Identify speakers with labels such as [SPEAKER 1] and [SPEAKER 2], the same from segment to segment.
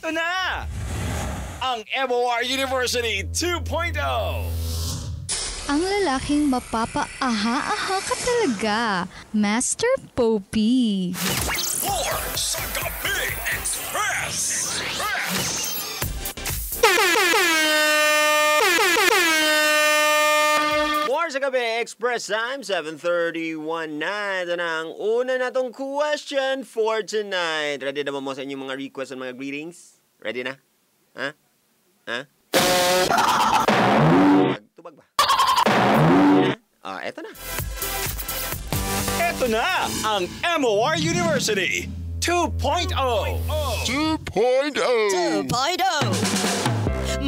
[SPEAKER 1] Eto na! Ang MOR University 2.0!
[SPEAKER 2] Ang lalaking mapapa-aha-aha ka talaga, Master Popi.
[SPEAKER 1] More sa Gabi Express!
[SPEAKER 3] More sa Gabi Express time, 7:31 na. Ito na ang una natong question for tonight. Ready na ba mo sa inyong mga requests at mga greetings? Ready na? Ha? Ha? Tubag ba? Eto na.
[SPEAKER 1] Eto na ang MOR University 2.0!
[SPEAKER 4] 2.0!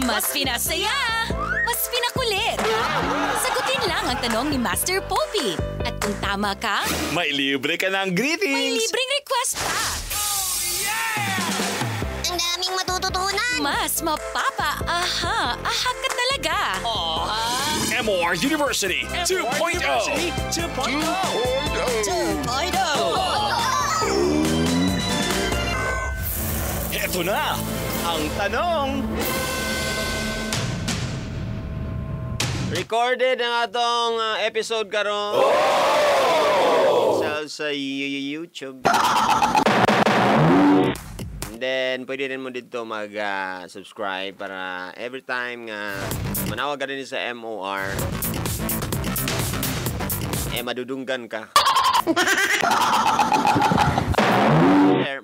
[SPEAKER 4] Mas pinasaya! Mas pinakulit! Sagutin lang ang tanong ni Master Popi. At kung tama ka,
[SPEAKER 1] May libre ka ng greetings!
[SPEAKER 4] may libreng request pa!
[SPEAKER 5] Ang daming matututunan!
[SPEAKER 4] Mas mapapa-aha ka talaga!
[SPEAKER 1] MOR University 2.0! 2.0! Eto na ang tanong!
[SPEAKER 3] Recorded ang atong episode karon sa YouTube. And then, pwede rin mo dito mag-subscribe para every time nga manawag ka rin sa MOR, madudunggan ka.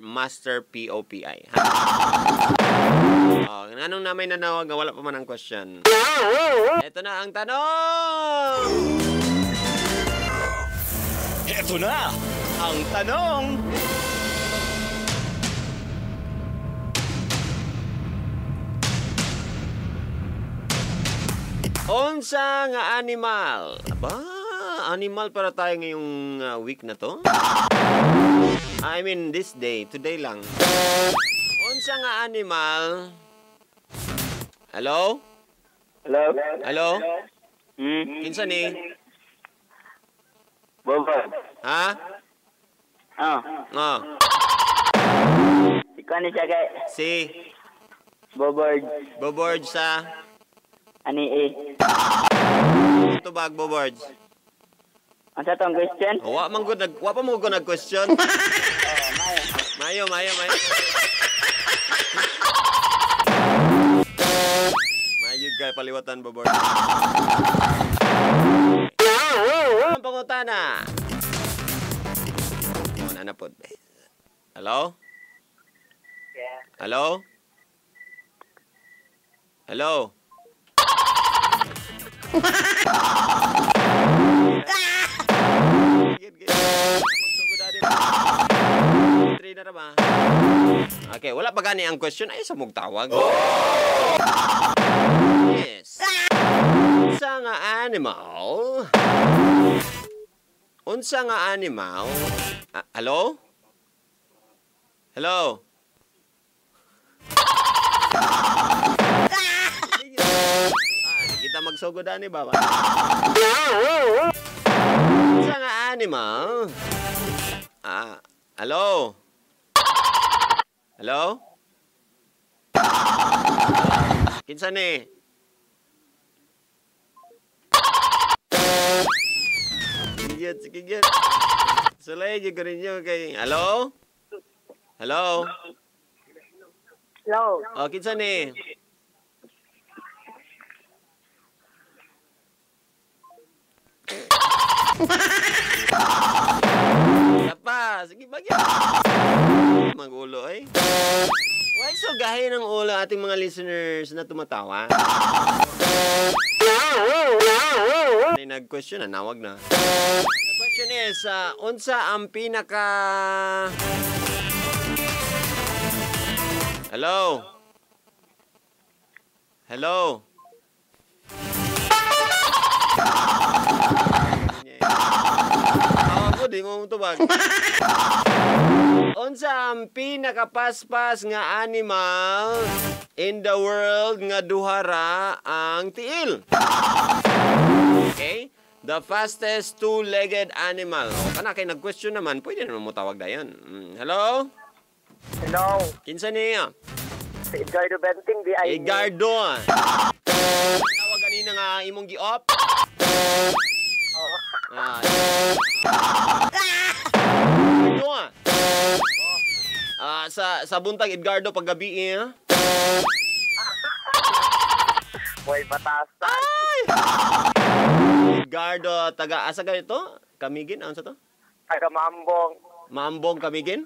[SPEAKER 3] Master Popi. Anong namay nanawag na wala pa man ang question? Ito na ang tanong!
[SPEAKER 1] Eto na ang tanong!
[SPEAKER 3] Unsa nga animal? Aba, animal para tayo ngayong week na to? I mean, this day. Today lang. Unsa nga animal? Hello?
[SPEAKER 6] Hello?
[SPEAKER 3] Hello? Kinsa ni?
[SPEAKER 6] Bobard.
[SPEAKER 3] Ha? Oh.
[SPEAKER 6] Ikaw ni siya kay
[SPEAKER 3] Si
[SPEAKER 6] Bobard.
[SPEAKER 3] Bobord sa
[SPEAKER 6] Ani eh.
[SPEAKER 3] tubag Bobord.
[SPEAKER 6] Ang sa tong question?
[SPEAKER 3] Wa pa mo ko nag-question. Mayo. Mayo kay paliwatan Bobord. Ang pangutana. Ano na po? Hello? Hello? Hello? Okay, wala pa gani ang question. Ay, sa tawag. Yes. Unsa nga animal? Unsa nga animal? Hello? Hello? Kita magsugod ani ba? Unsa nga animal? Hello? Hello? Kinsa ni? Sige. Sulay gyud ko ninyo kay hello? Hello?
[SPEAKER 6] Hello.
[SPEAKER 3] Kinsa ni? Pa, sige bagyan. Magulo eh. Why so gahin ng ulo ating mga listeners na tumatawa? May nag-question na, nawag na. The question is, unsa ang pinaka... Hello? Hello? Di mo tubag. Unsa ang pinakapaspas nga animal in the world nga duhara ang tiil? Okay? The fastest two-legged animal. Kana kay nag-question naman, pwede naman mo tawag dayon. Hello?
[SPEAKER 6] Hello.
[SPEAKER 3] Kinsa niya?
[SPEAKER 6] Edgardo Benting, di ay.
[SPEAKER 3] Edgardo. Tawag ganina nga imong gi-off. Edgardo. Sa buntag Edgardo paggabi
[SPEAKER 6] Boy, batasan.
[SPEAKER 3] Edgardo, taga asa ka ito? Kamigin, ano sa to?
[SPEAKER 6] Taga Mambong.
[SPEAKER 3] Maambong Kamigin?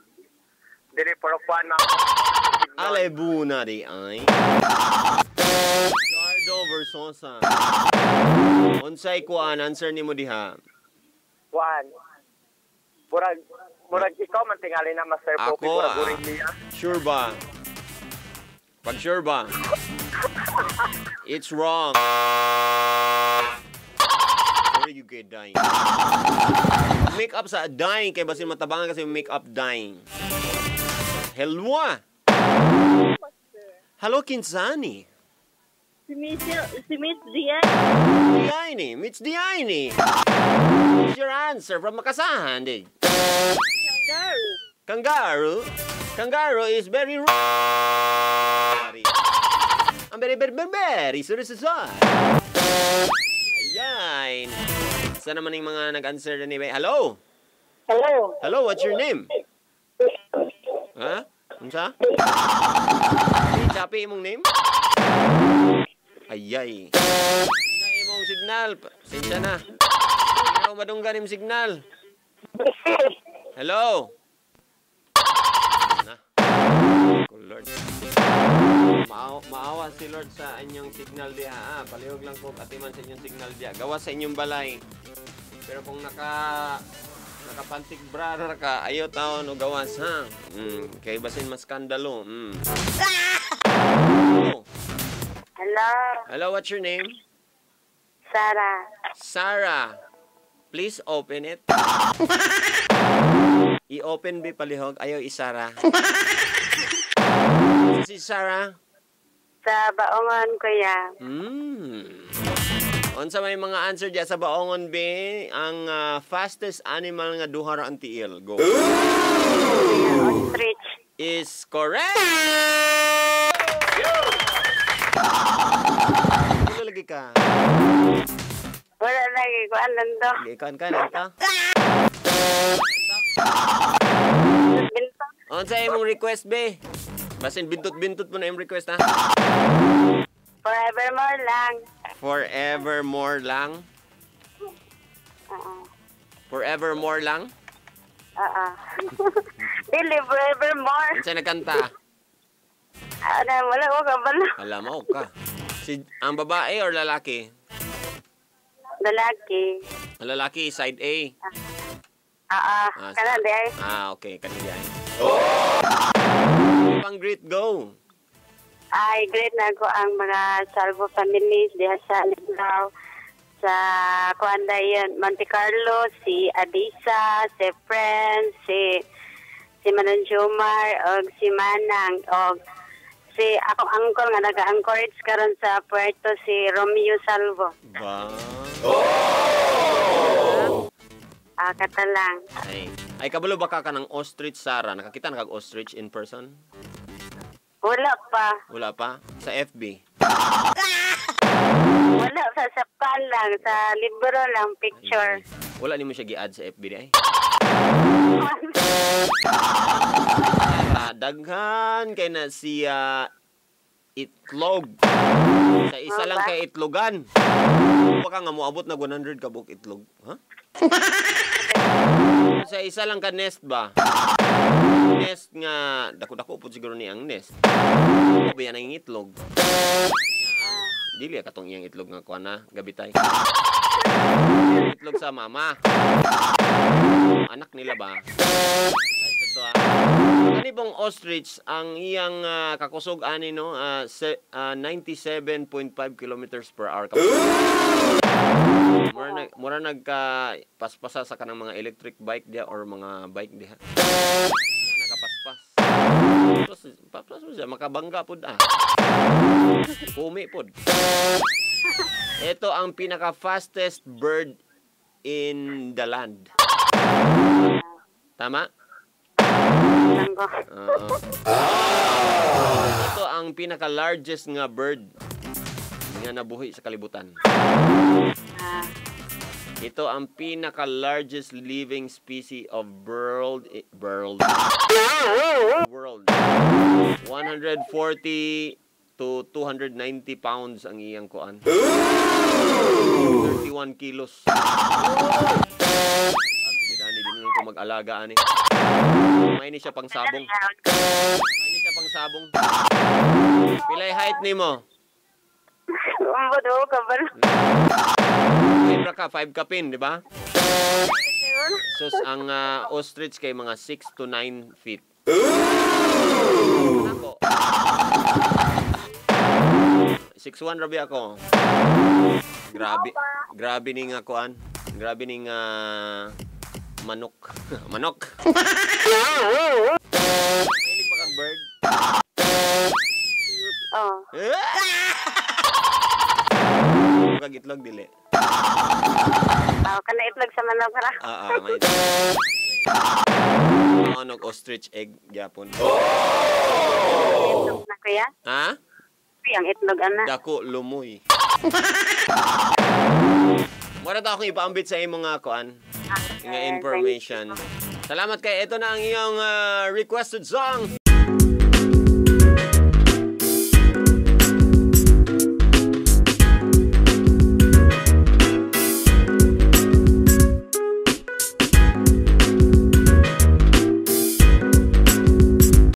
[SPEAKER 6] Dili Porokuan,
[SPEAKER 3] Alay buna di ay. Edgardo Versosa. Unsay kuan answer nimo diha?
[SPEAKER 6] Kuan. Murag ikaw man tingali na Master Popi.
[SPEAKER 3] Ako,
[SPEAKER 6] Murag niya.
[SPEAKER 3] sure ba? Pag sure ba? It's wrong. Where you get dying? Make up sa dying kay basin matabangan kasi make up dying. Hello. Hello Kinsani.
[SPEAKER 7] Si Miss Dian.
[SPEAKER 3] Diani, Mitch Diani. What's your answer from Makasahan, di? Kangaroo. Kangaroo is very ang very sorry. Ayan. Saan naman yung mga nag-answer na ni Bay? Hello?
[SPEAKER 6] Hello.
[SPEAKER 3] Hello, what's your name? Ha? Unsa? Chapi imong name? Ayay. Na imong signal. Sinsya na. Hindi ako madunggan imong signal. Hello? Na. Oh, Lord. Maawa si Lord sa inyong signal diha. Palihog lang po atiman sa inyong signal diha. Gawa sa inyong balay. Pero kung nakapantig brother ka, ayaw taon o gawas ha. Kay basin mas skandalo. Hello.
[SPEAKER 7] Hello.
[SPEAKER 3] Hello, what's your name?
[SPEAKER 7] Sarah.
[SPEAKER 3] Sarah. Please open it. I-open be palihog. Ayaw isara. Si Sarah?
[SPEAKER 7] Sa Baongon, kuya.
[SPEAKER 3] Unsa may mga answer diya sa Baongon be? Ang fastest animal nga duha ra ang tiil. Go.
[SPEAKER 7] Ostrich.
[SPEAKER 3] Is correct. Ano lagi ka?
[SPEAKER 7] Wala lagi ko alam to.
[SPEAKER 3] Ikan ka na ito.
[SPEAKER 7] Binto.
[SPEAKER 3] Unsa imong request be? Basin bintot-bintot mo na imong request ha.
[SPEAKER 7] Forevermore lang.
[SPEAKER 3] Forevermore lang. Forevermore lang.
[SPEAKER 7] Dili, forevermore.
[SPEAKER 3] Unsa nagkanta?
[SPEAKER 7] Wala ko kabalo.
[SPEAKER 3] Alam mo ka. Ang babae or lalaki?
[SPEAKER 7] Lalaki.
[SPEAKER 3] Ang lalaki side A.
[SPEAKER 7] Kanan di ay.
[SPEAKER 3] Okay, kanina. Pang greet go.
[SPEAKER 7] Ay, great na ko ang mga Salvo families diha sa Ligaw, sa Kuanda yun, Monte Carlo, si Adisa, si Friends, si Manang Jomar, o si Manang, o si akong uncle nga nag-encourage karon sa Puerto, si Romeo Salvo.
[SPEAKER 3] Ba?
[SPEAKER 7] Kata lang.
[SPEAKER 3] Ay kabalo ba ka ng ostrich, Sarah? Nakakita na kag ostrich in person?
[SPEAKER 7] Wala pa.
[SPEAKER 3] Wala pa? Sa FB?
[SPEAKER 7] Wala, sa pan lang, sa libro lang, picture.
[SPEAKER 3] Wala ni mo siya gi-add sa FB di ay? Daghan kay na siya itlog. Sa isa lang kay itlogan. Baka nga moabot na 100 ka buk itlog. Ha? Sa isa lang ka nest ba? Nest nga dako-dako po siguro ni ang nest. Ano ba yan ang itlog? Dili katong iyang itlog nga kuha na gabitay. Itlog sa mama. Anak nila ba? Ani bang ostrich ang iyang kakusog ani no 97.5 kilometers per hour. Mura nagka-paspasa sa kanang mga electric bike dia or mga bike diha. Nakapaspas. Tapos siya makabangga pod Pumi pod. Ito ang pinaka fastest bird in the land. Tama?
[SPEAKER 7] ko.
[SPEAKER 3] Oo. Ito ang pinaka-largest nga bird nga nabuhi sa kalibutan. Ito ang pinaka-largest living species of world. 140 to 290 pounds ang iyang kuan. 31 kilos. At gidani din ko mag-alaga ani. May ni siya pang sabong. Pilay height nimo?
[SPEAKER 7] Umbo do ka ba?
[SPEAKER 3] Libra ka 5 kapin, di ba? Sus ang ostrich kay mga 6 to 9 feet. Ako. 6'1" rabi ako. Grabe ning kuan. Grabe ning manok. Manok. Mahilig pa kang bird?
[SPEAKER 7] Oh.
[SPEAKER 3] Kag itlog dili.
[SPEAKER 7] Kana itlog sa manok ra.
[SPEAKER 3] May manok ostrich egg gyapon.
[SPEAKER 7] Itlog na kuya?
[SPEAKER 3] Ha?
[SPEAKER 7] Ang itlog ana.
[SPEAKER 3] Dako lumoy. Mura ta akong ipaambit sa imong nga kuan. Nga information. Salamat kay ito na ang iyong requested song.